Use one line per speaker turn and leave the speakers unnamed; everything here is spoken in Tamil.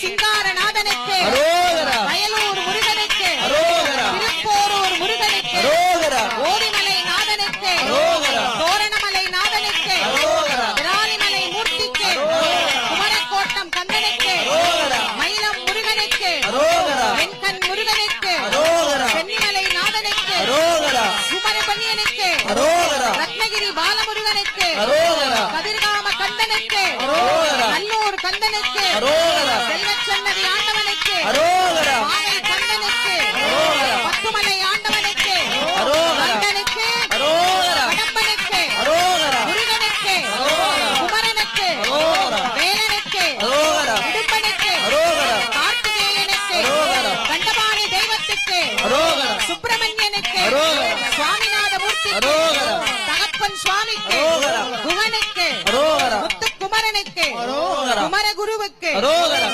சிங்காரநாதனுக்கு
அரோகரா.
வயலூர் முருகனுக்கு
அரோகரா.
திருப்போரூர் முருகனுக்கு
அரோகரா.
ஓதிமலை நாதனுக்கு
அரோகரா.
தோரணமலை நாதனுக்கு
அரோகரா.
விராலிமலை மூர்த்திக்கு குமரக்கோட்டம் கந்தனுக்கு
அரோகரா.
மயிலம் முருகனுக்கு
அரோகரா.
வெண்கண் முருகனுக்கு
அரோகரா.
சென்னிமலை நாதனுக்கு
அரோகரா.
சுமரபணியனுக்கு
அரோகரா.
ரத்னகிரி பாலமுருகனுக்கு
அரோகரா.
கதிர்காம கந்தனுக்கு
அரோகரா.
நல்லூர் கந்தனுக்கு
அரோகரா.
செல்வச்சன்னதி ஆண்டவனுக்கு
அரோகரா.
மாலை கந்தனுக்கு
அரோகரா.
பத்துமலை ஆண்டவனுக்கு
அரோகரா.
கந்தனுக்கு
அரோகரா.
கடம்பனுக்கு
அரோகரா.
முருகனுக்கு
அரோகரா.
குமரனுக்கு
அரோகரா.
வேலனுக்கு
அரோகரா.
இடும்பனுக்கு
அரோகரா.
கார்த்திகேயனுக்கு
அரோகரா.
கண்டபாணி தெய்வத்துக்கு
அரோகரா.
சுப்பிரமணியனுக்கு
அரோகரா.
சுவாமிநாத மூர்த்திக்கு
அரோகரா.
தகப்பன் சுவாமிக்கு
அரோகரா.
குகனுக்கு
அரோகரா.
முத்துக்குமரனுக்கு
அரோகரா.
குமரகுருவுக்கு
அரோகரா.